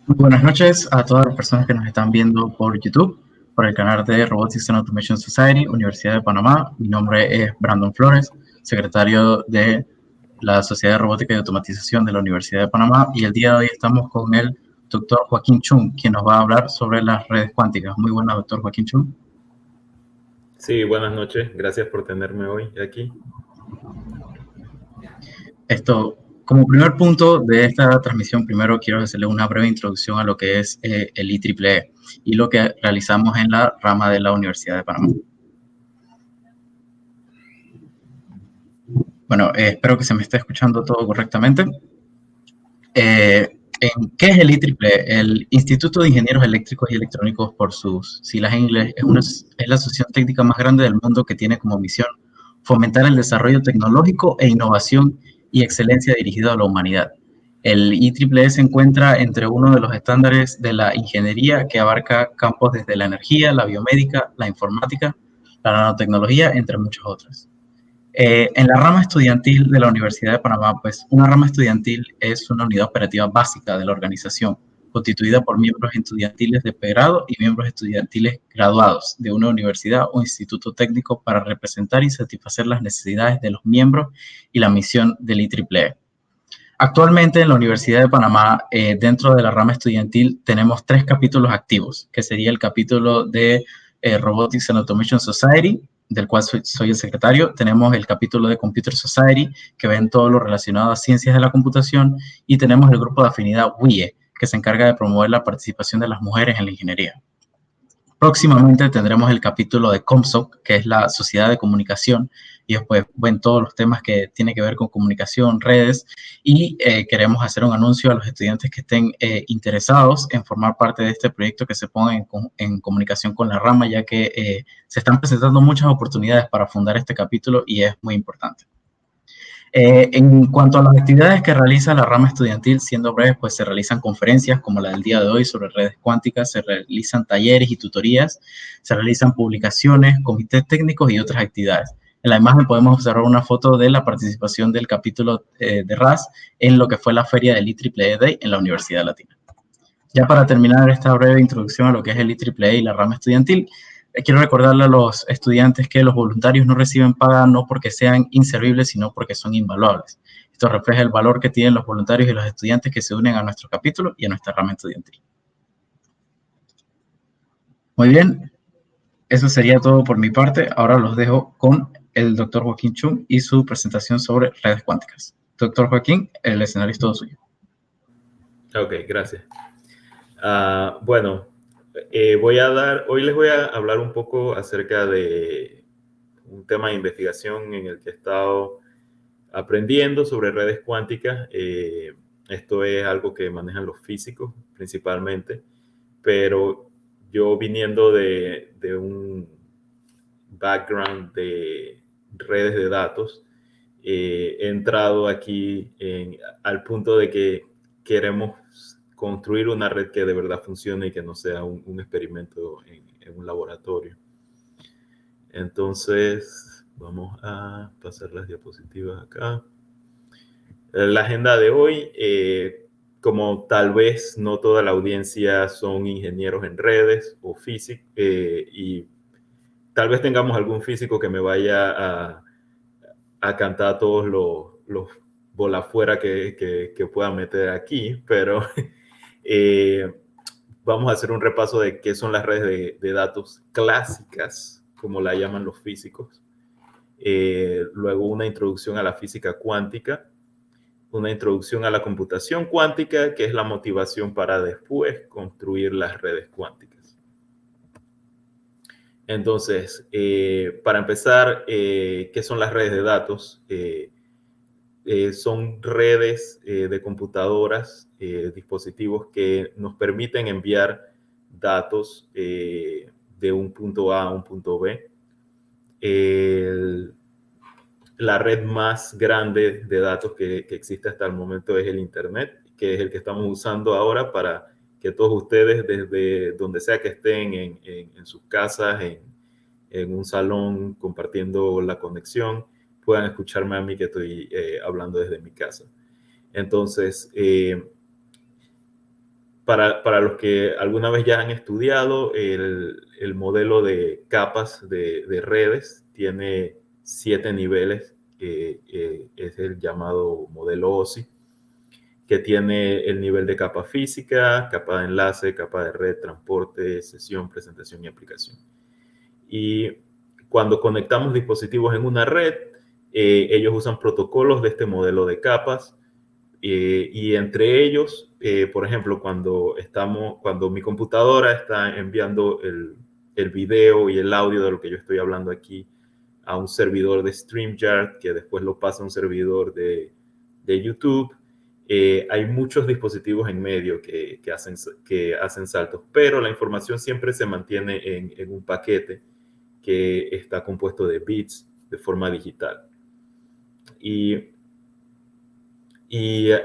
Muy buenas noches a todas las personas que nos están viendo por YouTube, por el canal de Robotics and Automation Society, Universidad de Panamá. Mi nombre es Brandon Flores, secretario de la Sociedad de Robótica y Automatización de la Universidad de Panamá, y el día de hoy estamos con el doctor Joaquín Chung, quien nos va a hablar sobre las redes cuánticas. Muy buenas, doctor Joaquín Chung. Sí, buenas noches. Gracias por tenerme hoy aquí. Como primer punto de esta transmisión, primero quiero hacerle una breve introducción a lo que es el IEEE y lo que realizamos en la rama de la Universidad de Panamá. Bueno, espero que se me esté escuchando todo correctamente. ¿Qué es el IEEE? El Instituto de Ingenieros Eléctricos y Electrónicos, por sus siglas en inglés, es la asociación técnica más grande del mundo que tiene como misión fomentar el desarrollo tecnológico e innovación y excelencia dirigido a la humanidad. El IEEE se encuentra entre uno de los estándares de la ingeniería que abarca campos desde la energía, la biomédica, la informática, la nanotecnología, entre muchos otros. En la rama estudiantil de la Universidad de Panamá, pues una rama estudiantil es una unidad operativa básica de la organización, constituida por miembros estudiantiles de pregrado y miembros estudiantiles graduados de una universidad o instituto técnico para representar y satisfacer las necesidades de los miembros y la misión del IEEE. Actualmente en la Universidad de Panamá, dentro de la rama estudiantil, tenemos 3 capítulos activos, que sería el capítulo de Robotics and Automation Society, del cual soy el secretario. Tenemos el capítulo de Computer Society, que ven todo lo relacionado a ciencias de la computación, y tenemos el grupo de afinidad WIE, que se encarga de promover la participación de las mujeres en la ingeniería. Próximamente tendremos el capítulo de ComSoc, que es la sociedad de comunicación, y después ven todos los temas que tienen que ver con comunicación, redes, y queremos hacer un anuncio a los estudiantes que estén interesados en formar parte de este proyecto, que se pongan en comunicación con la rama, ya que se están presentando muchas oportunidades para fundar este capítulo y es muy importante. En cuanto a las actividades que realiza la rama estudiantil, siendo breves, pues se realizan conferencias como la del día de hoy sobre redes cuánticas, se realizan talleres y tutorías, se realizan publicaciones, comités técnicos y otras actividades. En la imagen podemos observar una foto de la participación del capítulo de RAS en lo que fue la feria del IEEE Day en la Universidad Latina. Ya para terminar esta breve introducción a lo que es el IEEE y la rama estudiantil, quiero recordarle a los estudiantes que los voluntarios no reciben paga no porque sean inservibles, sino porque son invaluables. Esto refleja el valor que tienen los voluntarios y los estudiantes que se unen a nuestro capítulo y a nuestra rama estudiantil. Muy bien, eso sería todo por mi parte. Ahora los dejo con el doctor Joaquín Chung y su presentación sobre redes cuánticas. Doctor Joaquín, el escenario es todo suyo. Ok, gracias. Bueno, hoy les voy a hablar un poco acerca de un tema de investigación en el que he estado aprendiendo sobre redes cuánticas. Esto es algo que manejan los físicos principalmente, pero yo viniendo de un background de redes de datos, he entrado aquí al punto de que queremos construir una red que de verdad funcione y que no sea un experimento en un laboratorio. Entonces, vamos a pasar las diapositivas acá. La agenda de hoy, como tal vez no toda la audiencia son ingenieros en redes o físicos, y tal vez tengamos algún físico que me vaya a cantar todos los bolas fuera que pueda meter aquí, pero vamos a hacer un repaso de qué son las redes de datos clásicas, como la llaman los físicos. Luego una introducción a la física cuántica, una introducción a la computación cuántica, que es la motivación para después construir las redes cuánticas. Entonces, para empezar, ¿qué son las redes de datos? Son redes de computadoras, dispositivos que nos permiten enviar datos de un punto A a un punto B. La red más grande de datos que existe hasta el momento es el Internet, que es el que estamos usando ahora para que todos ustedes, desde donde sea que estén, en sus casas, en un salón, compartiendo la conexión, puedan escucharme a mí que estoy hablando desde mi casa. Entonces, Para los que alguna vez ya han estudiado, el modelo de capas de redes tiene 7 niveles, es el llamado modelo OSI, que tiene el nivel de capa física, capa de enlace, capa de red, transporte, sesión, presentación y aplicación. Y cuando conectamos dispositivos en una red, ellos usan protocolos de este modelo de capas, y entre ellos, por ejemplo, cuando mi computadora está enviando el video y el audio de lo que yo estoy hablando aquí a un servidor de StreamYard, que después lo pasa a un servidor de YouTube, hay muchos dispositivos en medio que hacen saltos, pero la información siempre se mantiene en un paquete que está compuesto de bits de forma digital. Y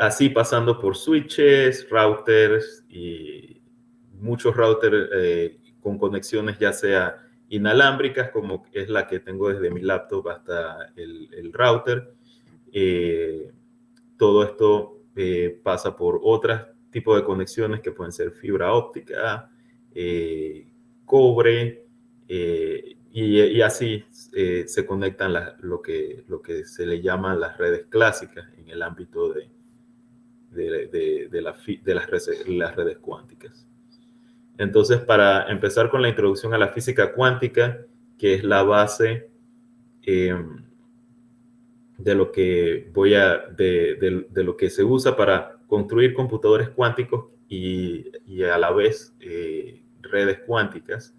así pasando por switches, routers y muchos routers con conexiones ya sea inalámbricas, como es la que tengo desde mi laptop hasta el router. Todo esto pasa por otros tipos de conexiones que pueden ser fibra óptica, cobre, y así se conectan lo que se le llama las redes clásicas en el ámbito de las redes cuánticas. Entonces, para empezar con la introducción a la física cuántica, que es la base de lo que de lo que se usa para construir computadores cuánticos y a la vez redes cuánticas.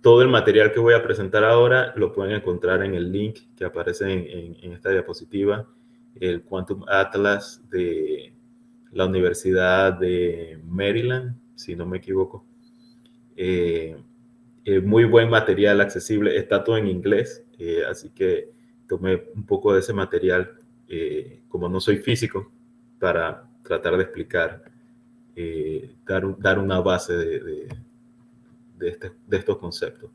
Todo el material que voy a presentar ahora lo pueden encontrar en el link que aparece en esta diapositiva, el Quantum Atlas de la Universidad de Maryland, si no me equivoco. Muy buen material accesible, está todo en inglés, así que tomé un poco de ese material, como no soy físico, para tratar de explicar, dar una base de estos conceptos.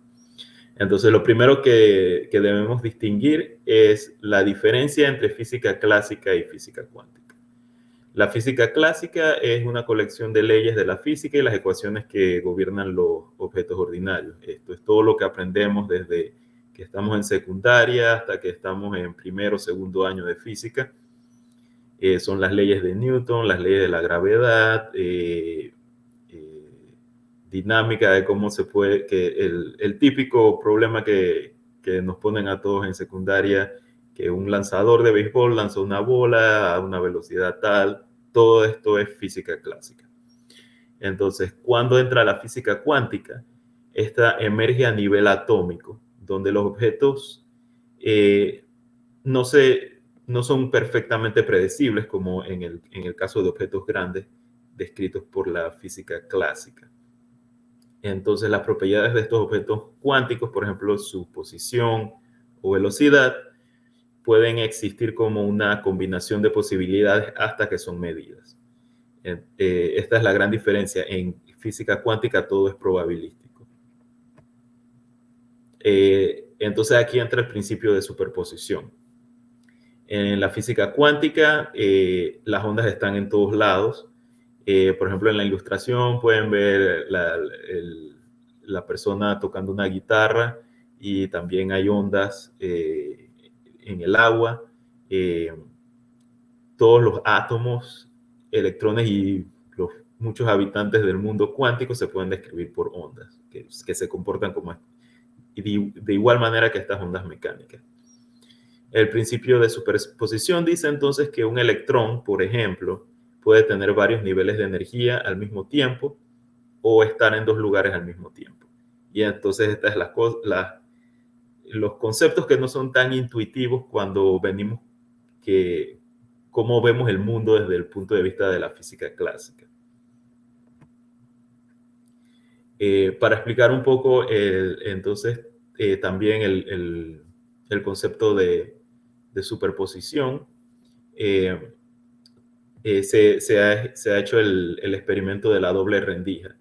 Entonces, lo primero que debemos distinguir es la diferencia entre física clásica y física cuántica. La física clásica es una colección de leyes de la física y las ecuaciones que gobiernan los objetos ordinarios. Esto es todo lo que aprendemos desde que estamos en secundaria hasta que estamos en primero o segundo año de física. Son las leyes de Newton, las leyes de la gravedad, dinámica de cómo se puede, que el típico problema que nos ponen a todos en secundaria, que un lanzador de béisbol lanza una bola a una velocidad tal, todo esto es física clásica. Entonces, cuando entra la física cuántica, esta emerge a nivel atómico, donde los objetos no son perfectamente predecibles como en el caso de objetos grandes descritos por la física clásica. Entonces, las propiedades de estos objetos cuánticos, por ejemplo, su posición o velocidad, pueden existir como una combinación de posibilidades hasta que son medidas. Esta es la gran diferencia. En física cuántica todo es probabilístico. Entonces, aquí entra el principio de superposición. En la física cuántica, las ondas están en todos lados. Por ejemplo, en la ilustración pueden ver la persona tocando una guitarra y también hay ondas en el agua. Todos los átomos, electrones y los muchos habitantes del mundo cuántico se pueden describir por ondas que se comportan como de igual manera que estas ondas mecánicas. El principio de superposición dice entonces que un electrón, por ejemplo, puede tener varios niveles de energía al mismo tiempo o estar en dos lugares al mismo tiempo. Y entonces estas son los conceptos que no son tan intuitivos cuando venimos cómo vemos el mundo desde el punto de vista de la física clásica. Para explicar un poco, entonces, también el concepto de superposición, se ha hecho el experimento de la doble rendija,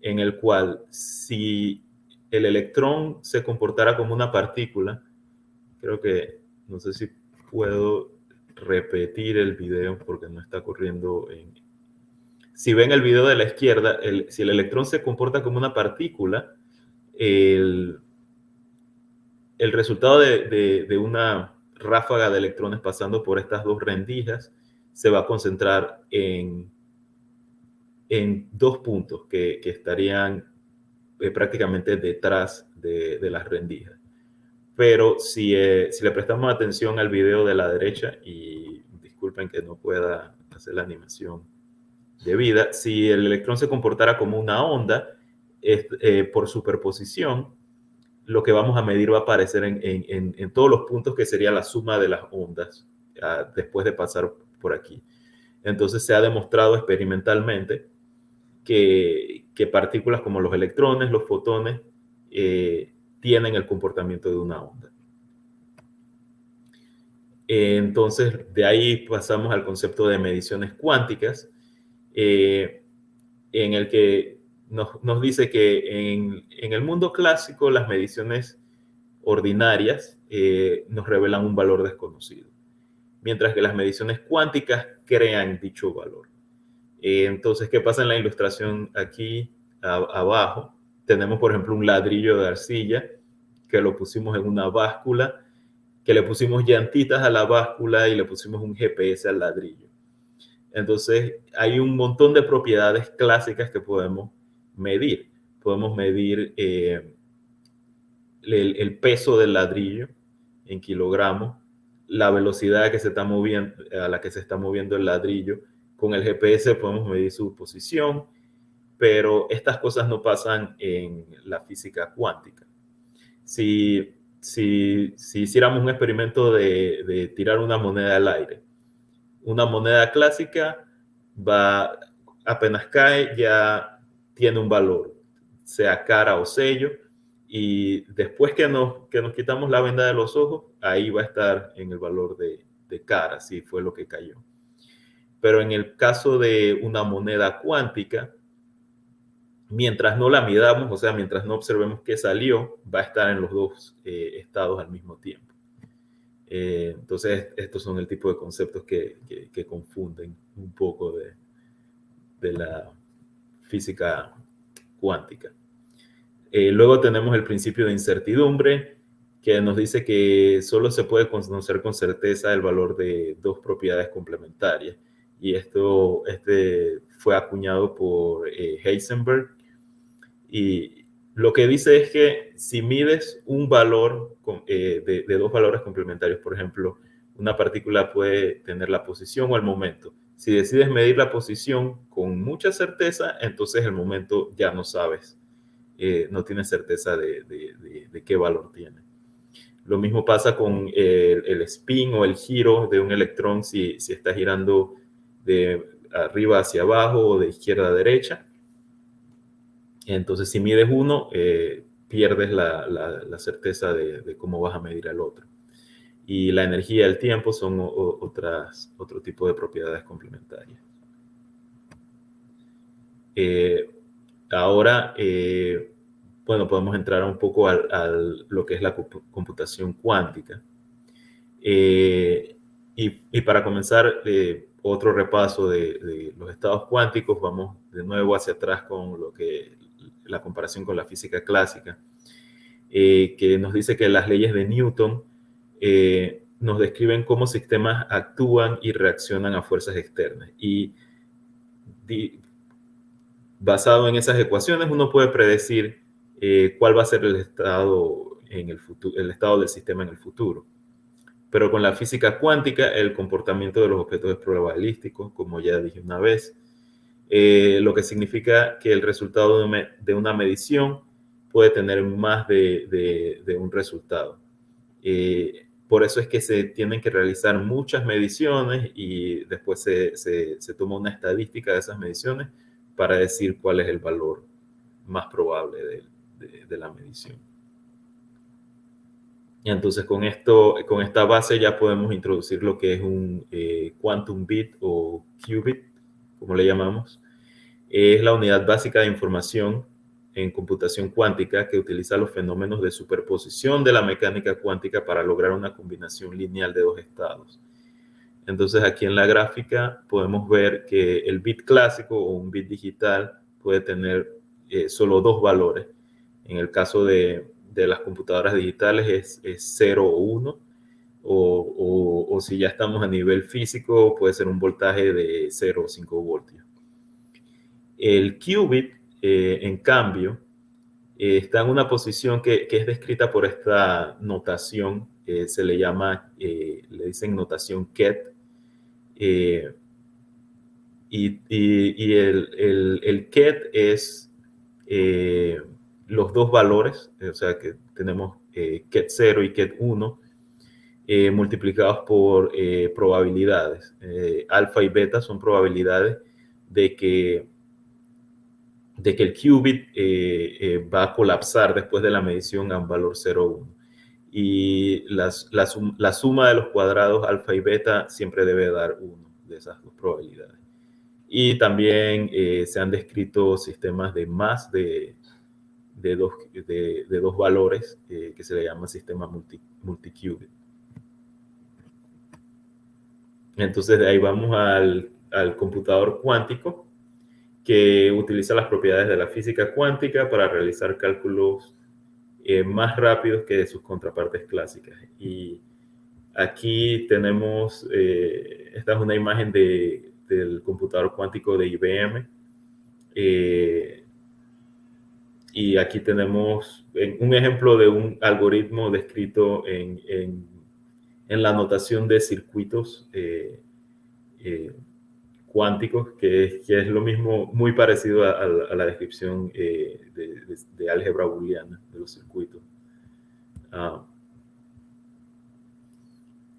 en el cual si el electrón se comportara como una partícula, no sé si puedo repetir el video porque no está corriendo Si ven el video de la izquierda, si el electrón se comporta como una partícula, el resultado de una ráfaga de electrones pasando por estas dos rendijas se va a concentrar en dos puntos que estarían prácticamente detrás de las rendijas. Pero si le prestamos atención al video de la derecha, y disculpen que no pueda hacer la animación debida, si el electrón se comportara como una onda, por superposición, lo que vamos a medir va a aparecer en todos los puntos, que sería la suma de las ondas después de pasar por aquí. Entonces se ha demostrado experimentalmente que partículas como los electrones, los fotones, tienen el comportamiento de una onda. Entonces, de ahí pasamos al concepto de mediciones cuánticas, en el que nos dice que en el mundo clásico las mediciones ordinarias nos revelan un valor desconocido, mientras que las mediciones cuánticas crean dicho valor. Entonces, ¿qué pasa en la ilustración aquí abajo? Tenemos, por ejemplo, un ladrillo de arcilla que lo pusimos en una báscula, que le pusimos llantitas a la báscula y le pusimos un GPS al ladrillo. Entonces, hay un montón de propiedades clásicas que podemos medir. Podemos medir el peso del ladrillo en kilogramos, la velocidad que se está moviendo, a la que se está moviendo el ladrillo. Con el GPS podemos medir su posición, pero estas cosas no pasan en la física cuántica. Si hiciéramos un experimento de tirar una moneda al aire, una moneda clásica apenas cae, ya tiene un valor, sea cara o sello, y después que nos quitamos la venda de los ojos, ahí va a estar en el valor de cara, si fue lo que cayó. Pero en el caso de una moneda cuántica, mientras no la midamos, o sea, mientras no observemos qué salió, va a estar en los dos estados al mismo tiempo. Entonces, estos son el tipo de conceptos que confunden un poco de la física cuántica. Luego tenemos el principio de incertidumbre, que nos dice que solo se puede conocer con certeza el valor de dos propiedades complementarias. Y este fue acuñado por Heisenberg. Y lo que dice es que si mides un valor de dos valores complementarios, por ejemplo, una partícula puede tener la posición o el momento. Si decides medir la posición con mucha certeza, entonces el momento ya no sabes, no tienes certeza de qué valor tiene. Lo mismo pasa con el spin o el giro de un electrón, si está girando de arriba hacia abajo o de izquierda a derecha. Entonces, si mides uno, pierdes la certeza de cómo vas a medir al otro. Y la energía y el tiempo son otro tipo de propiedades complementarias. Ahora, bueno, podemos entrar un poco a lo que es la computación cuántica. Y para comenzar, otro repaso de los estados cuánticos, vamos de nuevo hacia atrás con la comparación con la física clásica, que nos dice que las leyes de Newton nos describen cómo sistemas actúan y reaccionan a fuerzas externas. Y basado en esas ecuaciones, uno puede predecir cuál va a ser el estado del sistema en el futuro. Pero con la física cuántica, el comportamiento de los objetos es probabilístico, como ya dije una vez, lo que significa que el resultado de una medición puede tener más de un resultado. Por eso es que se tienen que realizar muchas mediciones y después se toma una estadística de esas mediciones para decir cuál es el valor más probable de la medición. Y entonces con esta base ya podemos introducir lo que es un quantum bit o qubit, como le llamamos. Es la unidad básica de información en computación cuántica que utiliza los fenómenos de superposición de la mecánica cuántica para lograr una combinación lineal de dos estados. Entonces aquí en la gráfica podemos ver que el bit clásico o un bit digital puede tener solo dos valores. En el caso de las computadoras digitales es 0 o 1, o si ya estamos a nivel físico puede ser un voltaje de 0 o 5 voltios. El qubit, en cambio, está en una posición que es descrita por esta notación, se le llama, le dicen notación Ket, y el Ket es los dos valores, o sea que tenemos Ket 0 y Ket 1, multiplicados por probabilidades. Alfa y beta son probabilidades de que el qubit va a colapsar después de la medición a un valor 0,1. Y la suma de los cuadrados alfa y beta siempre debe dar 1 de esas dos probabilidades. Y también se han descrito sistemas de más de dos valores que se le llama sistema multi-qubit. Entonces de ahí vamos al computador cuántico, que utiliza las propiedades de la física cuántica para realizar cálculos más rápidos que sus contrapartes clásicas. Y aquí tenemos, esta es una imagen del computador cuántico de IBM. Y aquí tenemos un ejemplo de un algoritmo descrito en la notación de circuitos cuánticos, que es lo mismo, muy parecido a la descripción de álgebra booleana de los circuitos.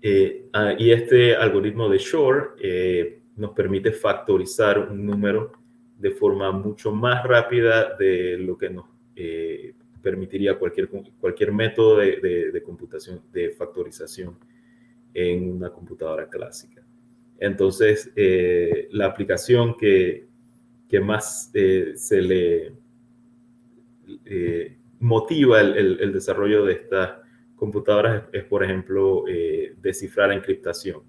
Y este algoritmo de Shor nos permite factorizar un número de forma mucho más rápida de lo que nos permitiría cualquier método de computación, de factorización en una computadora clásica. Entonces, la aplicación que más se le motiva el desarrollo de estas computadoras es, por ejemplo, descifrar encriptación,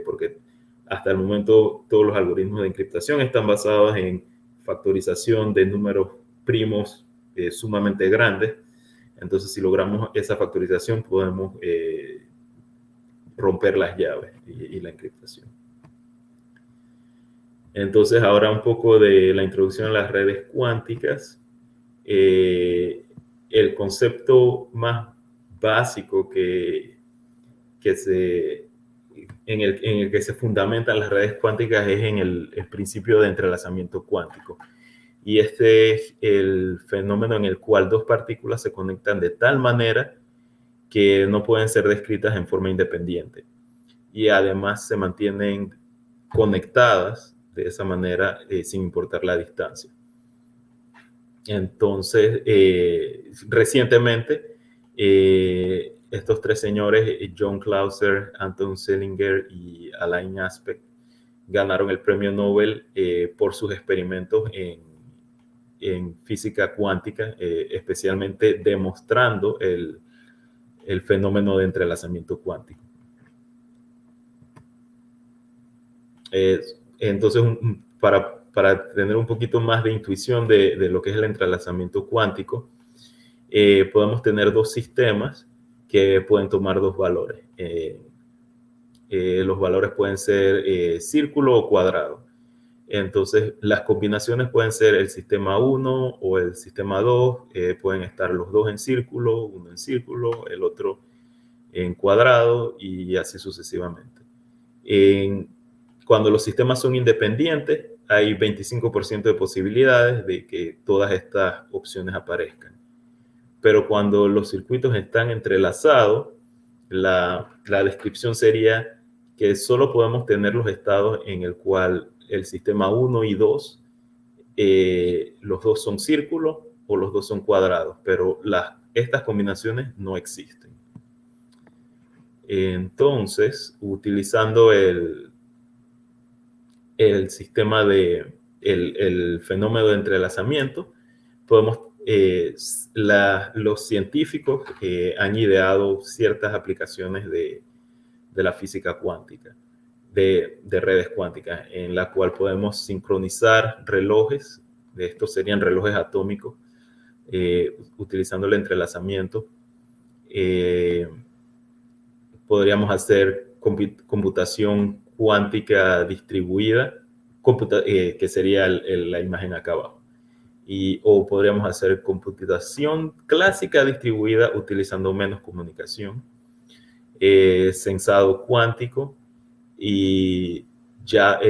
porque hasta el momento todos los algoritmos de encriptación están basados en factorización de números primos sumamente grandes. Entonces, si logramos esa factorización, podemos romper las llaves y la encriptación. Entonces, ahora un poco de la introducción a las redes cuánticas. El concepto más básico en el que se fundamentan las redes cuánticas es en el principio de entrelazamiento cuántico. Y este es el fenómeno en el cual dos partículas se conectan de tal manera que no pueden ser descritas en forma independiente. Y además se mantienen conectadas de esa manera sin importar la distancia. Entonces, recientemente, estos tres señores, John Clauser, Anton Zeilinger y Alain Aspect, ganaron el premio Nobel por sus experimentos en física cuántica, especialmente demostrando el fenómeno de entrelazamiento cuántico. Entonces, para tener un poquito más de intuición de lo que es el entrelazamiento cuántico, podemos tener dos sistemas que pueden tomar dos valores. Los valores pueden ser círculo o cuadrado. Entonces, las combinaciones pueden ser el sistema 1 o el sistema 2. Pueden estar los dos en círculo, uno en círculo, el otro en cuadrado y así sucesivamente. Cuando los sistemas son independientes, hay 25% de posibilidades de que todas estas opciones aparezcan. Pero cuando los circuitos están entrelazados, la descripción sería que solo podemos tener los estados en el cual el sistema 1 y 2, los dos son círculos o los dos son cuadrados, pero estas combinaciones no existen. Entonces, utilizando el sistema el fenómeno de entrelazamiento, podemos, los científicos han ideado ciertas aplicaciones de la física cuántica. de redes cuánticas, en la cual podemos sincronizar relojes. Estos serían relojes atómicos, utilizando el entrelazamiento. Podríamos hacer computación cuántica distribuida, que sería la imagen acá abajo. O podríamos hacer computación clásica distribuida utilizando menos comunicación, sensado cuántico y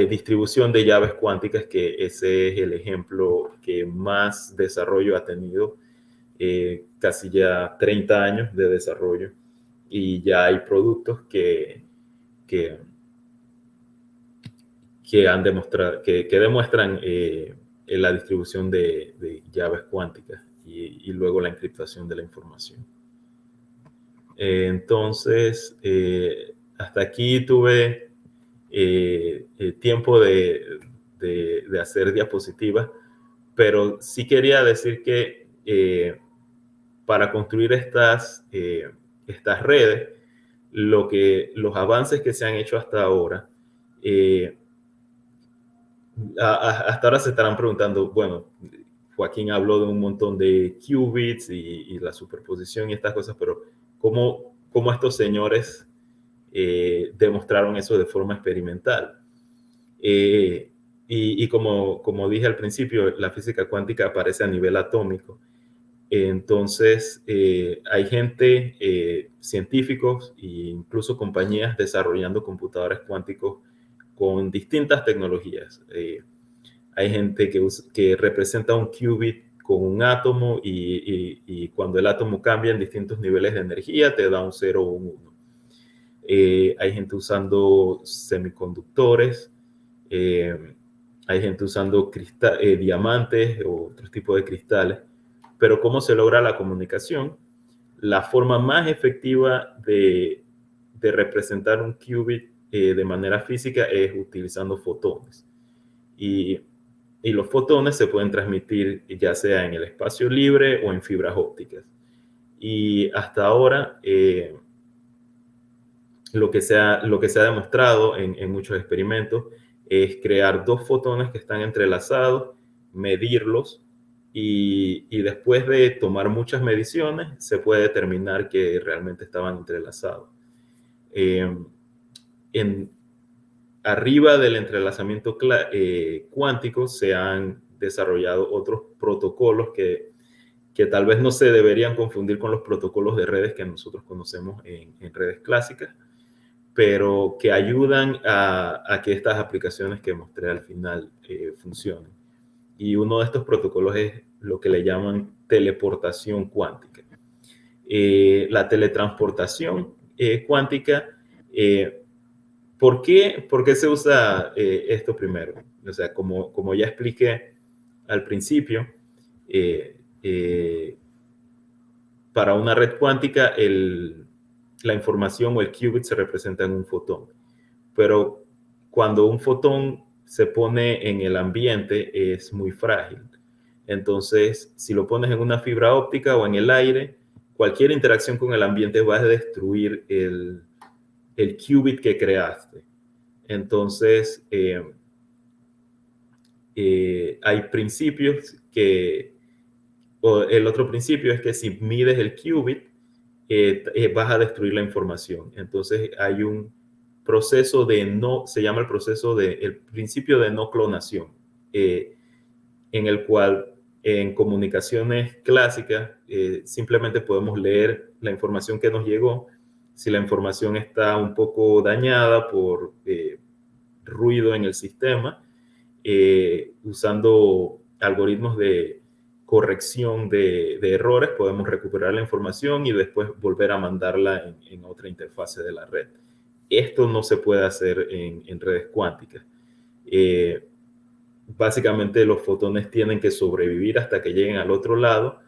distribución de llaves cuánticas, que ese es el ejemplo que más desarrollo ha tenido, casi ya 30 años de desarrollo, y ya hay productos que han demostrado, que demuestran la distribución de llaves cuánticas y luego la encriptación de la información. Entonces, hasta aquí tuve tiempo de hacer diapositivas, pero sí quería decir que para construir estas redes, los avances que se han hecho hasta ahora, hasta ahora se estarán preguntando, bueno, Joaquín habló de un montón de qubits y la superposición y estas cosas, pero ¿cómo estos señores demostraron eso de forma experimental? Y como dije al principio, la física cuántica aparece a nivel atómico. Entonces, hay gente, científicos e incluso compañías desarrollando computadores cuánticos con distintas tecnologías. Hay gente que representa un qubit con un átomo y cuando el átomo cambia en distintos niveles de energía te da un 0 o un 1. Hay gente usando semiconductores, hay gente usando diamantes o otros tipos de cristales. Pero ¿cómo se logra la comunicación? La forma más efectiva de representar un qubit de manera física es utilizando fotones. Y los fotones se pueden transmitir ya sea en el espacio libre o en fibras ópticas. Y hasta ahora, lo que se ha demostrado en muchos experimentos es crear dos fotones que están entrelazados, medirlos, y después de tomar muchas mediciones se puede determinar que realmente estaban entrelazados. Arriba del entrelazamiento cuántico se han desarrollado otros protocolos que tal vez no se deberían confundir con los protocolos de redes que nosotros conocemos en redes clásicas, pero que ayudan a que estas aplicaciones que mostré al final funcionen. Y uno de estos protocolos es lo que le llaman teleportación cuántica. La teletransportación cuántica, ¿por qué se usa esto primero? O sea, como ya expliqué al principio, para una red cuántica la información o el qubit se representa en un fotón. Pero cuando un fotón se pone en el ambiente es muy frágil. Entonces, si lo pones en una fibra óptica o en el aire, cualquier interacción con el ambiente va a destruir el qubit que creaste. Entonces, hay principios el otro principio es que si mides el qubit, vas a destruir la información. Entonces, hay un proceso se llama el principio de no clonación, en el cual en comunicaciones clásicas simplemente podemos leer la información que nos llegó. Si la información está un poco dañada por ruido en el sistema, usando algoritmos de corrección de errores, podemos recuperar la información y después volver a mandarla en otra interfase de la red. Esto no se puede hacer en redes cuánticas. Básicamente los fotones tienen que sobrevivir hasta que lleguen al otro lado,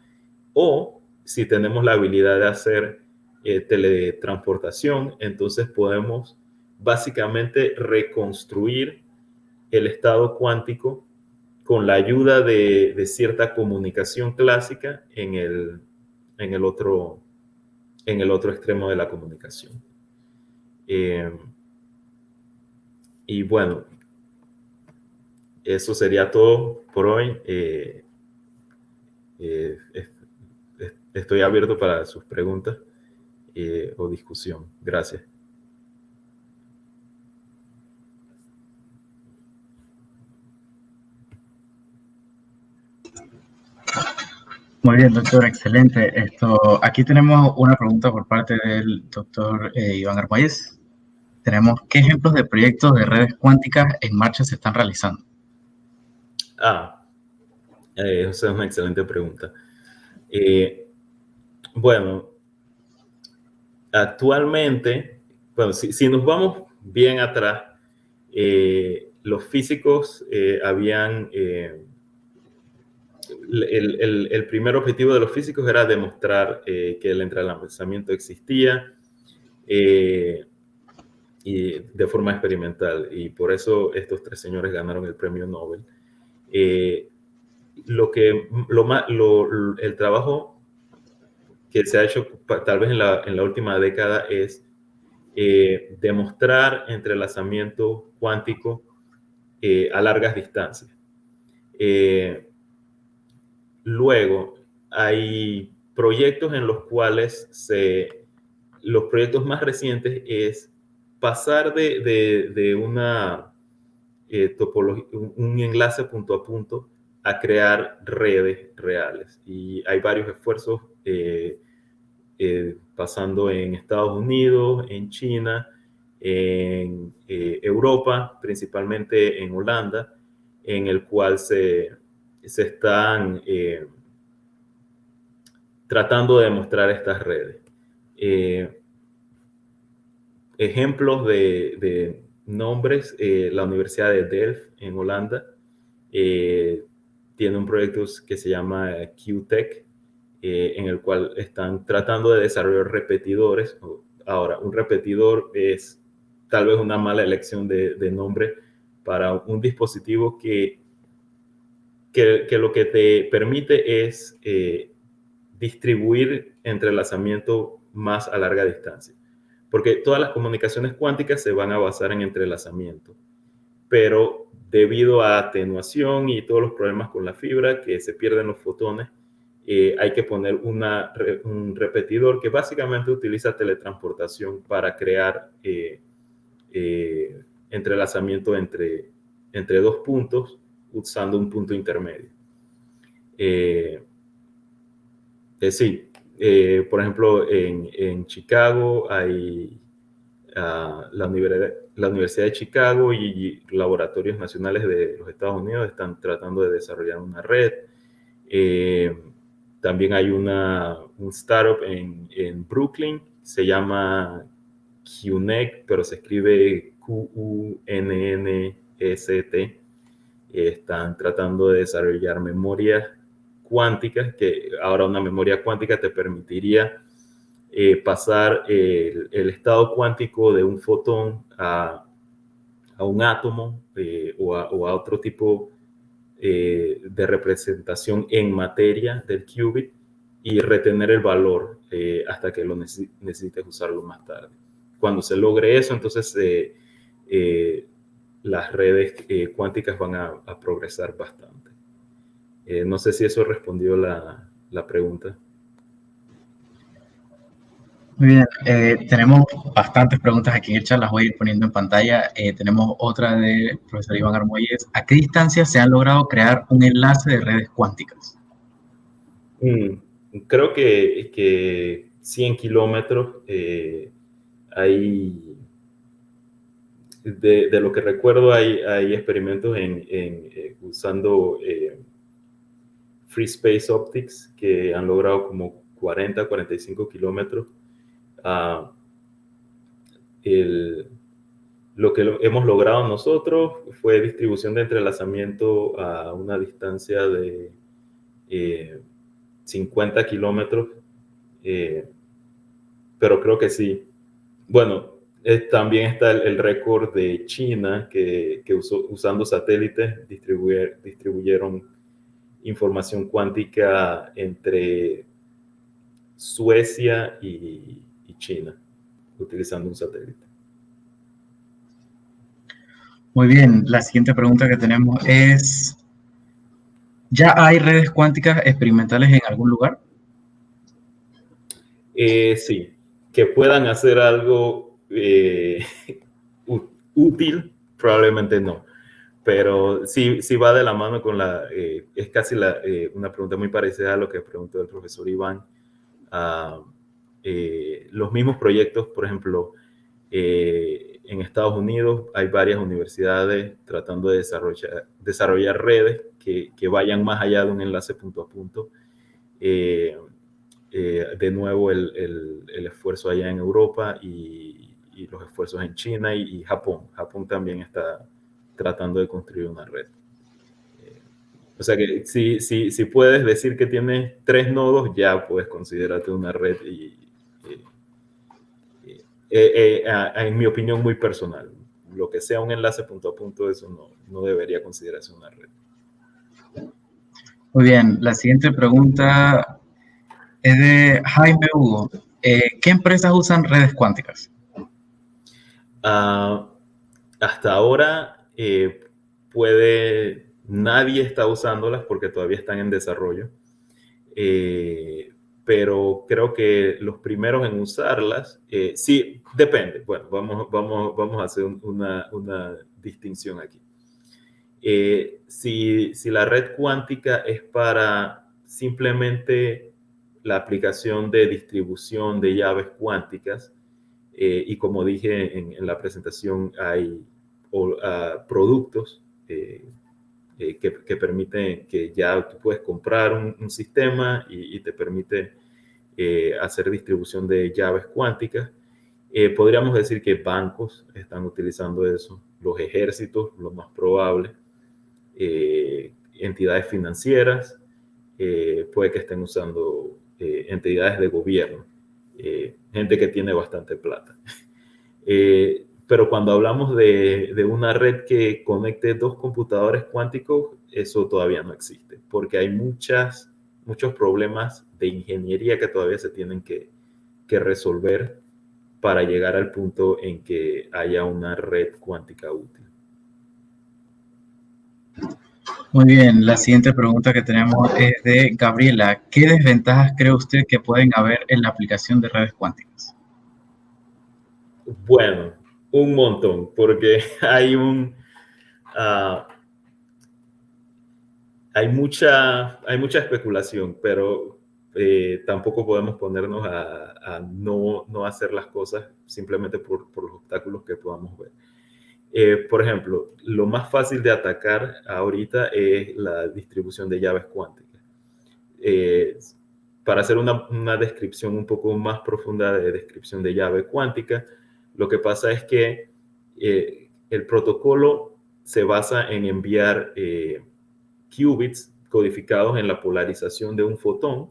o si tenemos la habilidad de hacer teletransportación, entonces podemos básicamente reconstruir el estado cuántico con la ayuda de cierta comunicación clásica en el otro extremo de la comunicación. Y bueno, eso sería todo por hoy. Estoy abierto para sus preguntas o discusión. Gracias. Muy bien, doctor, excelente. Aquí tenemos una pregunta por parte del doctor Iván Armuelles. Tenemos, ¿qué ejemplos de proyectos de redes cuánticas en marcha se están realizando? Esa es una excelente pregunta. Bueno, actualmente, bueno, si nos vamos bien atrás, los físicos habían... el primer objetivo de los físicos era demostrar que el entrelazamiento existía y de forma experimental, y por eso estos tres señores ganaron el premio Nobel. El trabajo que se ha hecho tal vez en la última década es demostrar entrelazamiento cuántico a largas distancias. Luego, hay proyectos en los cuales los proyectos más recientes es pasar de una topología, un enlace punto a punto, a crear redes reales. Y hay varios esfuerzos pasando en Estados Unidos, en China, en Europa, principalmente en Holanda, en el cual se están tratando de demostrar estas redes. Ejemplos de nombres, la Universidad de Delft en Holanda tiene un proyecto que se llama QTech, en el cual están tratando de desarrollar repetidores. Ahora, un repetidor es tal vez una mala elección de nombre para un dispositivo que lo que te permite es distribuir entrelazamiento más a larga distancia. Porque todas las comunicaciones cuánticas se van a basar en entrelazamiento, pero debido a atenuación y todos los problemas con la fibra, que se pierden los fotones, hay que poner un repetidor que básicamente utiliza teletransportación para crear entrelazamiento entre dos puntos usando un punto intermedio. Sí, por ejemplo, en Chicago hay la Universidad de Chicago y laboratorios nacionales de los Estados Unidos están tratando de desarrollar una red. También hay un startup en Brooklyn, se llama QNET, pero se escribe QUNNST. Están tratando de desarrollar memorias cuánticas, que ahora una memoria cuántica te permitiría pasar el estado cuántico de un fotón a un átomo o a otro tipo de representación en materia del qubit y retener el valor hasta que lo necesites usarlo más tarde. Cuando se logre eso, entonces las redes cuánticas van a progresar bastante. No sé si eso respondió la pregunta. Muy bien, tenemos bastantes preguntas aquí en el chat, las voy a ir poniendo en pantalla. Tenemos otra del profesor Iván Armuelles. ¿A qué distancia se ha logrado crear un enlace de redes cuánticas? Creo que 100 kilómetros hay, de lo que recuerdo, hay experimentos usando Free Space Optics que han logrado como 40, 45 kilómetros. Lo que hemos logrado nosotros fue distribución de entrelazamiento a una distancia de 50 kilómetros, pero creo que sí. Bueno, también está el récord de China que usando satélites distribuyeron información cuántica entre Suecia y China utilizando un satélite. Muy bien, la siguiente pregunta que tenemos es, ¿ya hay redes cuánticas experimentales en algún lugar? Sí, que puedan hacer algo útil, probablemente no. Pero sí, sí va de la mano con es casi una pregunta muy parecida a lo que preguntó el profesor Iván. Uh, los mismos proyectos, por ejemplo, en Estados Unidos hay varias universidades tratando de desarrollar redes que vayan más allá de un enlace punto a punto. De nuevo, el esfuerzo allá en Europa y los esfuerzos en China y Japón. Japón también está tratando de construir una red. O sea que si puedes decir que tienes 3 nodos, ya puedes considerarte una red en mi opinión muy personal. Lo que sea un enlace punto a punto, eso no debería considerarse una red. Muy bien, la siguiente pregunta es de Jaime Hugo. ¿Qué empresas usan redes cuánticas? Hasta ahora nadie está usándolas porque todavía están en desarrollo. Pero creo que los primeros en usarlas, sí, depende. Bueno, vamos a hacer una distinción aquí. Si la red cuántica es para simplemente la aplicación de distribución de llaves cuánticas, y como dije en la presentación, hay productos que permiten que ya tú puedes comprar un sistema y te permite hacer distribución de llaves cuánticas. Podríamos decir que bancos están utilizando eso, los ejércitos, lo más probable, entidades financieras, puede que estén usando entidades de gobierno, gente que tiene bastante plata. Pero cuando hablamos de una red que conecte 2 computadores cuánticos, eso todavía no existe, porque hay muchos problemas de ingeniería que todavía se tienen que resolver para llegar al punto en que haya una red cuántica útil. Muy bien, la siguiente pregunta que tenemos es de Gabriela. ¿Qué desventajas cree usted que pueden haber en la aplicación de redes cuánticas? Bueno, un montón, porque uh, hay mucha especulación, pero tampoco podemos ponernos a no hacer las cosas simplemente por los obstáculos que podamos ver. Por ejemplo, lo más fácil de atacar ahorita es la distribución de llaves cuánticas. Para hacer una descripción un poco más profunda de descripción de llave cuántica, lo que pasa es que el protocolo se basa en enviar qubits codificados en la polarización de un fotón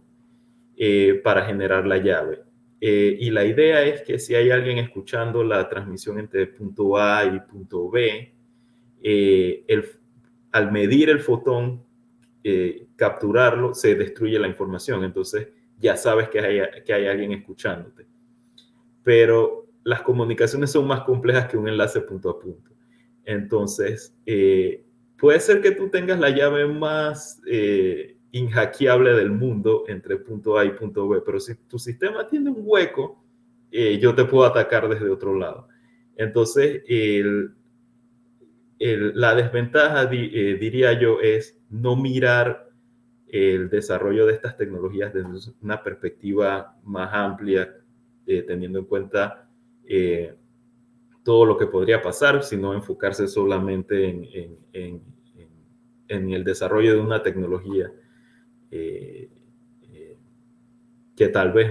para generar la llave. Y la idea es que si hay alguien escuchando la transmisión entre punto A y punto B, al medir el fotón, capturarlo, se destruye la información. Entonces ya sabes que hay alguien escuchándote. Pero las comunicaciones son más complejas que un enlace punto a punto. Entonces, puede ser que tú tengas la llave más inhackeable del mundo entre punto A y punto B, pero si tu sistema tiene un hueco, yo te puedo atacar desde otro lado. Entonces, la desventaja, diría yo, es no mirar el desarrollo de estas tecnologías desde una perspectiva más amplia, teniendo en cuenta todo lo que podría pasar, sino enfocarse solamente en el desarrollo de una tecnología eh, eh, que tal vez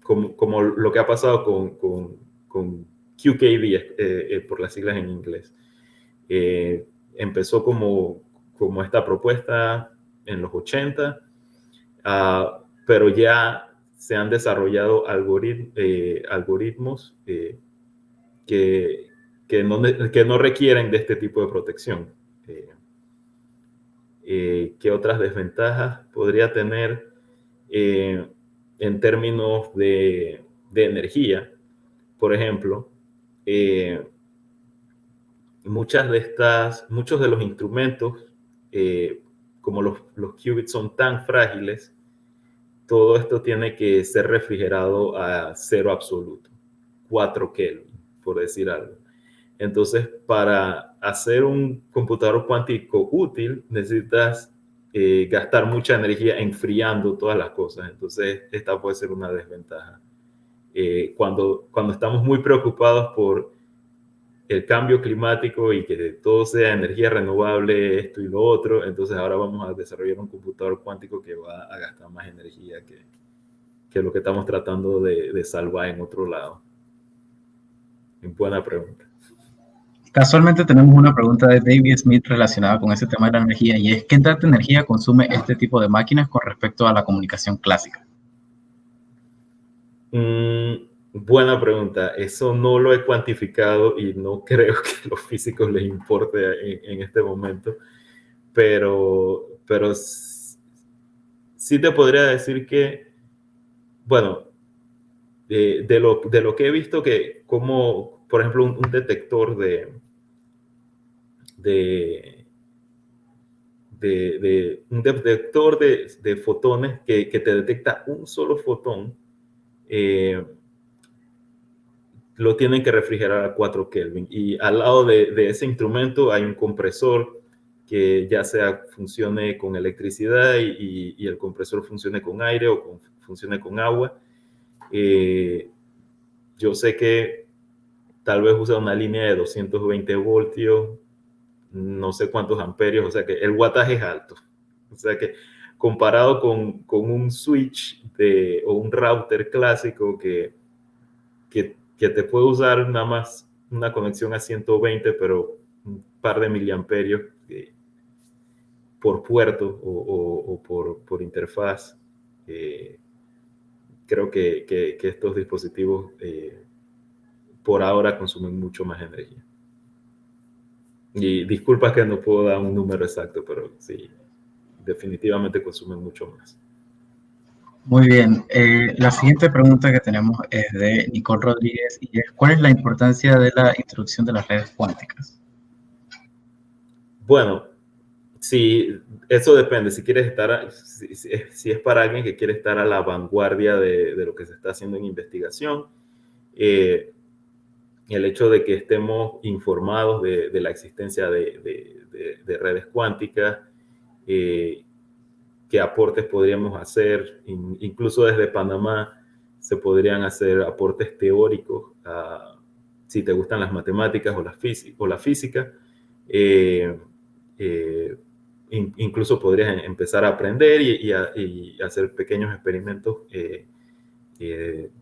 como lo que ha pasado con QKD, por las siglas en inglés. Empezó como esta propuesta en los 80, pero ya se han desarrollado algoritmos que, que no requieren de este tipo de protección. ¿Qué otras desventajas podría tener en términos de energía? Por ejemplo, muchos de los instrumentos, como los qubits son tan frágiles, todo esto tiene que ser refrigerado a cero absoluto, 4 Kelvin, por decir algo. Entonces, para hacer un computador cuántico útil, necesitas gastar mucha energía enfriando todas las cosas. Entonces, esta puede ser una desventaja. Cuando estamos muy preocupados por el cambio climático y que todo sea energía renovable, esto y lo otro, entonces ahora vamos a desarrollar un computador cuántico que va a gastar más energía que lo que estamos tratando de salvar en otro lado. Buena pregunta. Casualmente tenemos una pregunta de David Smith relacionada con ese tema de la energía y es ¿qué tanta energía consume este tipo de máquinas con respecto a la comunicación clásica? Buena pregunta. Eso no lo he cuantificado y no creo que a los físicos les importe en este momento, pero sí te podría decir que, bueno, de lo que he visto, que como, por ejemplo, un detector un detector de fotones que te detecta un solo fotón, lo tienen que refrigerar a 4 Kelvin. Y al lado de ese instrumento hay un compresor que ya sea funcione con electricidad y el compresor funcione con aire o funcione con agua. Yo sé que tal vez usa una línea de 220 voltios, no sé cuántos amperios, o sea que el wattaje es alto. O sea que comparado con un switch o un router clásico que te puede usar nada más una conexión a 120, pero un par de miliamperios por puerto o por interfaz, creo que estos dispositivos por ahora consumen mucho más energía. Y disculpa que no puedo dar un número exacto, pero sí, definitivamente consumen mucho más. Muy bien, la siguiente pregunta que tenemos es de Nicole Rodríguez y es ¿cuál es la importancia de la introducción de las redes cuánticas? Bueno, sí, eso depende. Si quieres estar, si es para alguien que quiere estar a la vanguardia de lo que se está haciendo en investigación, el hecho de que estemos informados de la existencia de redes cuánticas, qué aportes podríamos hacer, incluso desde Panamá se podrían hacer aportes teóricos, si te gustan las matemáticas o la física, eh, eh, incluso podrías empezar a aprender y hacer pequeños experimentos en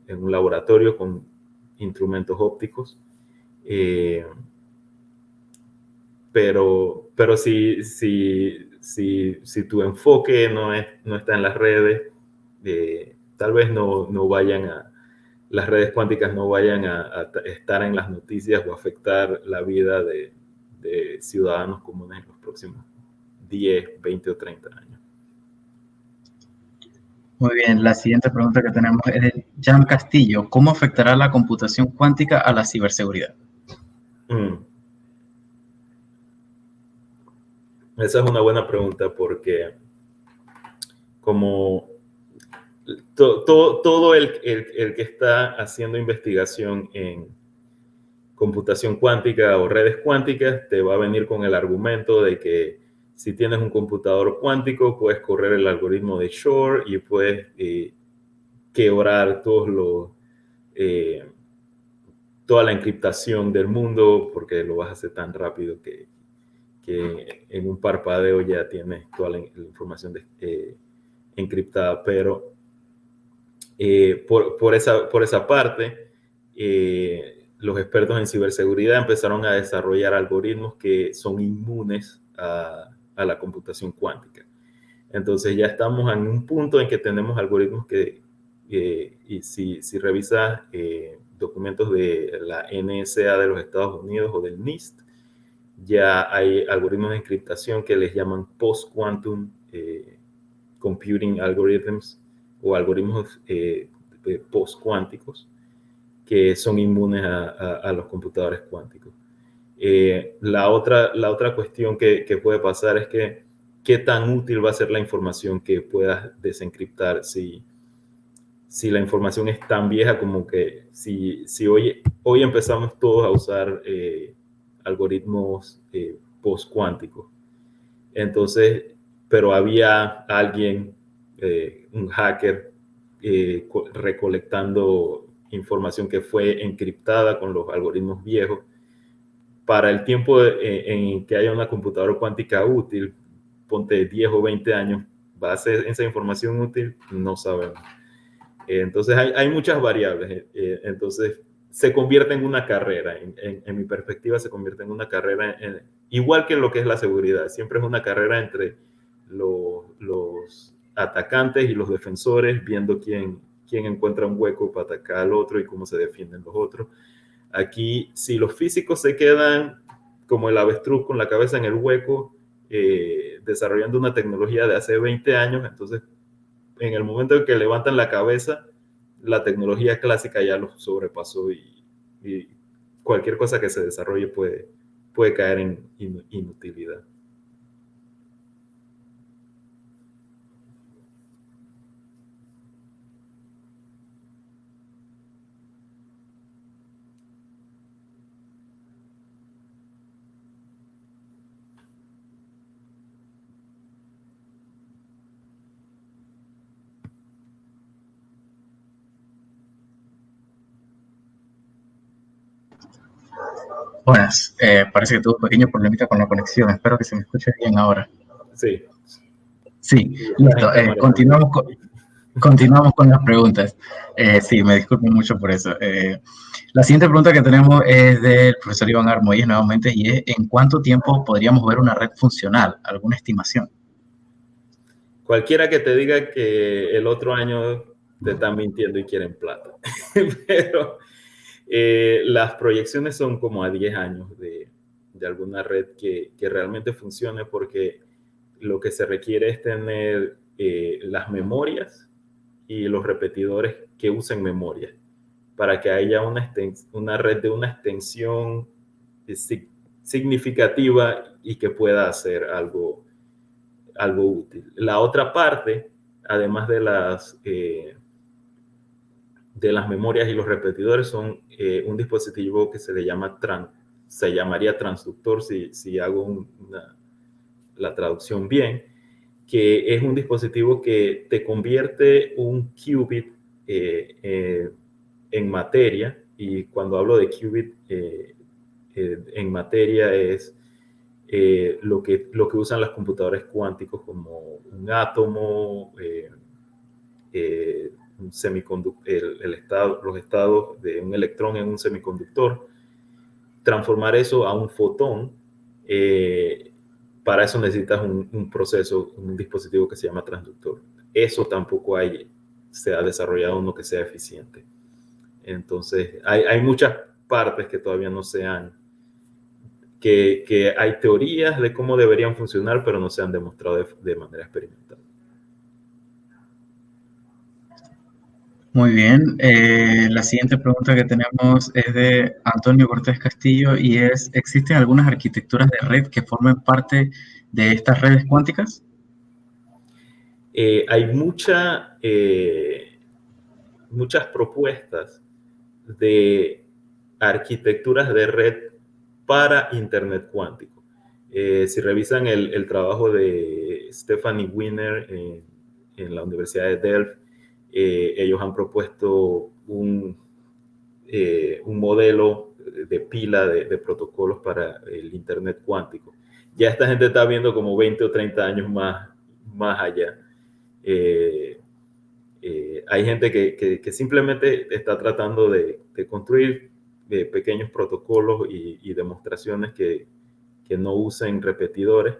un laboratorio con instrumentos ópticos. Pero si tu enfoque no está en las redes, tal vez no vayan las redes cuánticas no vayan a estar en las noticias o afectar la vida de ciudadanos comunes en los próximos 10, 20 o 30 años. Muy bien, la siguiente pregunta que tenemos es de Jan Castillo. ¿Cómo afectará la computación cuántica a la ciberseguridad? Esa es una buena pregunta porque como todo el que está haciendo investigación en computación cuántica o redes cuánticas te va a venir con el argumento de que si tienes un computador cuántico puedes correr el algoritmo de Shor y puedes quebrar toda la encriptación del mundo porque lo vas a hacer tan rápido que en un parpadeo ya tienes toda la información encriptada. Pero por esa parte, los expertos en ciberseguridad empezaron a desarrollar algoritmos que son inmunes a la computación cuántica. Entonces ya estamos en un punto en que tenemos algoritmos y si revisas documentos de la NSA de los Estados Unidos o del NIST, ya hay algoritmos de encriptación que les llaman post-quantum computing algorithms o algoritmos post-cuánticos que son inmunes a los computadores cuánticos. La otra cuestión que puede pasar es que qué tan útil va a ser la información que puedas desencriptar si la información es tan vieja como que si hoy empezamos todos a usar algoritmos post-cuánticos. Entonces, pero había alguien, un hacker, recolectando información que fue encriptada con los algoritmos viejos. Para el tiempo en que haya una computadora cuántica útil, ponte 10 o 20 años, ¿va a ser esa información útil? No sabemos. Entonces hay muchas variables. Entonces se convierte en una carrera. En mi perspectiva se convierte en una carrera, igual que lo que es la seguridad. Siempre es una carrera entre los atacantes y los defensores, viendo quién encuentra un hueco para atacar al otro y cómo se defienden los otros. Aquí, si los físicos se quedan como el avestruz con la cabeza en el hueco, desarrollando una tecnología de hace 20 años, entonces en el momento en que levantan la cabeza, la tecnología clásica ya los sobrepasó y cualquier cosa que se desarrolle puede caer en inutilidad. Buenas, parece que tuve un pequeño problemita con la conexión. Espero que se me escuche bien ahora. Sí. Sí, listo. Continuamos con las preguntas. Sí, me disculpo mucho por eso. La siguiente pregunta que tenemos es del profesor Iván Armoyes nuevamente y es ¿en cuánto tiempo podríamos ver una red funcional? ¿Alguna estimación? Cualquiera que te diga que el otro año te están mintiendo y quieren plata. Pero las proyecciones son como a 10 años de alguna red que realmente funcione, porque lo que se requiere es tener las memorias y los repetidores que usen memoria para que haya una red de una extensión significativa y que pueda hacer algo útil. La otra parte, además de las memorias y los repetidores, son un dispositivo que se llamaría transductor, si hago la traducción bien, que es un dispositivo que te convierte un qubit en materia. Y cuando hablo de qubit en materia es lo que usan las computadoras cuánticos, como un átomo, un los estados de un electrón en un semiconductor, transformar eso a un fotón. Para eso necesitas un proceso, un dispositivo que se llama transductor. Eso tampoco se ha desarrollado uno que sea eficiente. Entonces, hay muchas partes que todavía no se han, que hay teorías de cómo deberían funcionar, pero no se han demostrado de manera experimental. Muy bien. La siguiente pregunta que tenemos es de Antonio Cortés Castillo y es, ¿existen algunas arquitecturas de red que formen parte de estas redes cuánticas? Hay muchas propuestas de arquitecturas de red para Internet cuántico. Si revisan el trabajo de Stephanie Wiener en la Universidad de Delft, ellos han propuesto un modelo de pila de protocolos para el Internet cuántico. Ya esta gente está viendo como 20 o 30 años más allá. Hay gente que simplemente está tratando de construir pequeños protocolos y demostraciones que no usen repetidores,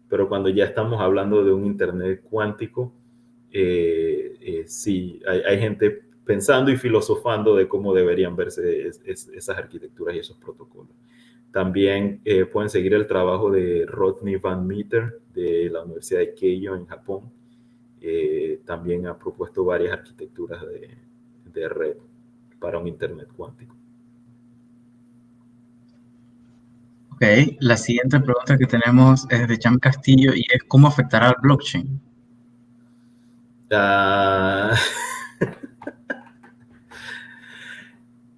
pero cuando ya estamos hablando de un Internet cuántico, sí, hay gente pensando y filosofando de cómo deberían verse esas arquitecturas y esos protocolos. También pueden seguir el trabajo de Rodney Van Meter de la Universidad de Keio en Japón. También ha propuesto varias arquitecturas de red para un Internet cuántico. Ok, la siguiente pregunta que tenemos es de Cham Castillo y es ¿cómo afectará al blockchain? Ah,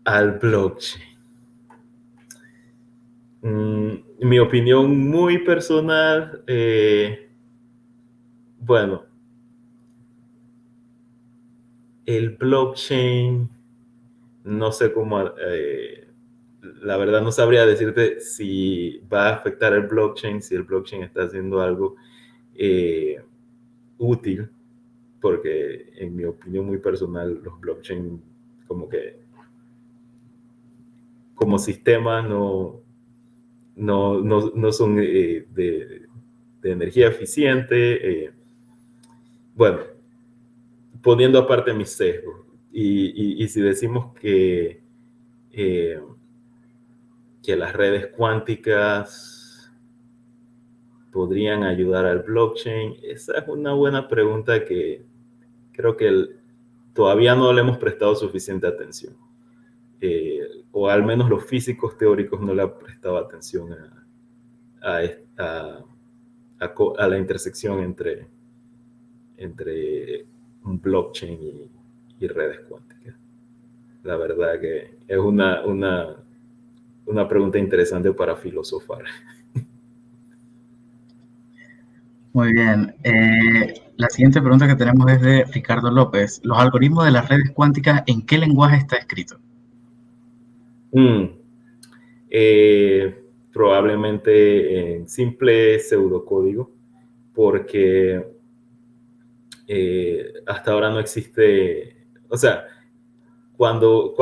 al blockchain. Mi opinión muy personal, bueno, el blockchain, no sé cómo, la verdad no sabría decirte si va a afectar el blockchain, si el blockchain está haciendo algo útil, porque en mi opinión muy personal, los blockchain como que como sistema no son de energía eficiente. Bueno, poniendo aparte mis sesgos. Y si decimos eh, que las redes cuánticas podrían ayudar al blockchain, esa es una buena pregunta que creo que todavía no le hemos prestado suficiente atención. O al menos los físicos teóricos no le han prestado atención a, a, a la intersección entre un blockchain y redes cuánticas. La verdad que es una pregunta interesante para filosofar. Muy bien. La siguiente pregunta que tenemos es de Ricardo López. ¿Los algoritmos de las redes cuánticas en qué lenguaje está escrito? Mm, Probablemente en simple pseudocódigo, porque hasta ahora no existe, o sea, cuando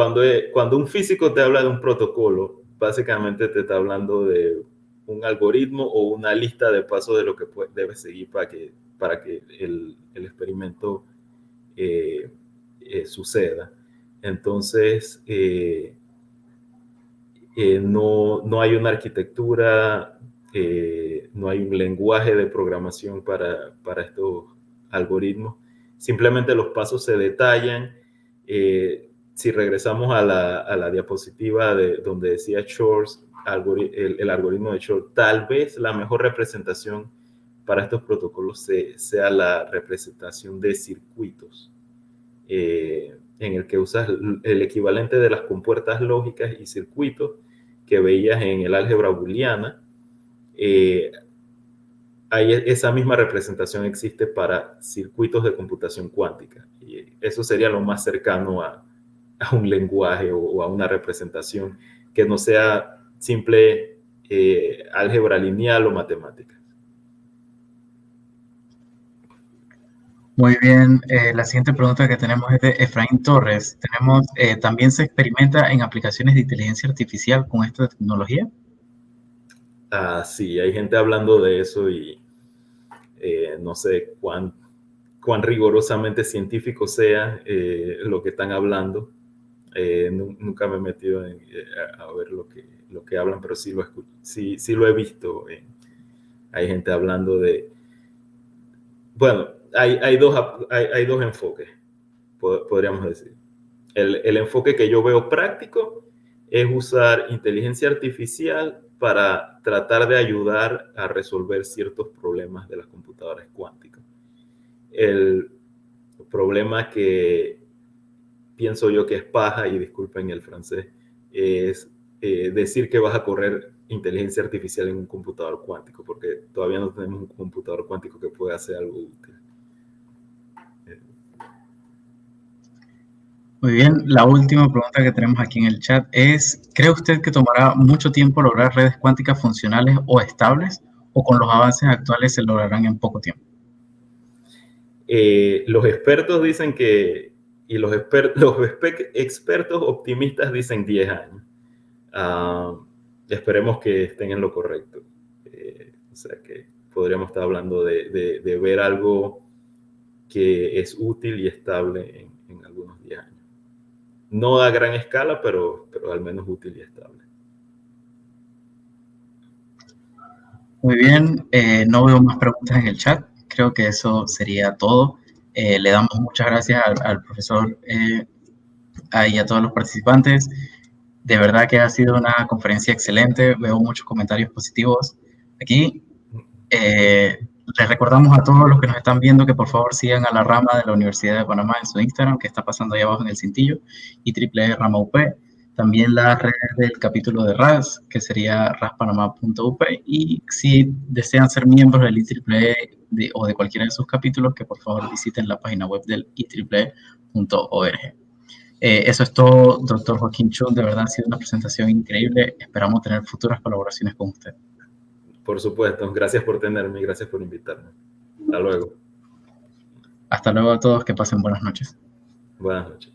un físico te habla de un protocolo, básicamente te está hablando de un algoritmo o una lista de pasos de lo que debes seguir para que el experimento suceda. Entonces, no hay una arquitectura, no hay un lenguaje de programación para estos algoritmos. Simplemente los pasos se detallan. Si regresamos a la diapositiva donde decía Shor's, el algoritmo de Shor, tal vez la mejor representación para estos protocolos sea la representación de circuitos, en el que usas el equivalente de las compuertas lógicas y circuitos que veías en el álgebra booleana. Esa misma representación existe para circuitos de computación cuántica. Y eso sería lo más cercano a un lenguaje o a una representación que no sea simple álgebra lineal o matemática. Muy bien. La siguiente pregunta que tenemos es de Efraín Torres. ¿También se experimenta en aplicaciones de inteligencia artificial con esta tecnología? Sí, hay gente hablando de eso y no sé cuán rigurosamente científico sea lo que están hablando. Nunca me he metido a ver lo que hablan, pero sí lo he visto. Hay gente hablando de... Bueno, hay dos enfoques, podríamos decir. El enfoque que yo veo práctico es usar inteligencia artificial para tratar de ayudar a resolver ciertos problemas de las computadoras cuánticas. El problema que pienso yo que es paja, y disculpen el francés, es decir que vas a correr inteligencia artificial en un computador cuántico, porque todavía no tenemos un computador cuántico que pueda hacer algo útil. Muy bien. La última pregunta que tenemos aquí en el chat es, ¿cree usted que tomará mucho tiempo lograr redes cuánticas funcionales o estables o con los avances actuales se lograrán en poco tiempo? Los expertos dicen que, y los expertos optimistas dicen 10 años. Esperemos que estén en lo correcto. O sea que podríamos estar hablando de ver algo que es útil y estable en algunos 10 años. No a gran escala, pero al menos útil y estable. Muy bien, no veo más preguntas en el chat. Creo que eso sería todo. Le damos muchas gracias al profesor y a todos los participantes. De verdad que ha sido una conferencia excelente, veo muchos comentarios positivos aquí. Les recordamos a todos los que nos están viendo que por favor sigan a la rama de la Universidad de Panamá en su Instagram, que está pasando ahí abajo en el cintillo, y triple rama UP. También las redes del capítulo de RAS, que sería raspanamá.up. Y si desean ser miembros del IEEE o de cualquiera de sus capítulos, que por favor visiten la página web del IEEE.org. Eso es todo, doctor Joaquín Chun. De verdad ha sido una presentación increíble. Esperamos tener futuras colaboraciones con usted. Por supuesto, gracias por tenerme y gracias por invitarme. Hasta luego. Hasta luego a todos, que pasen buenas noches. Buenas noches.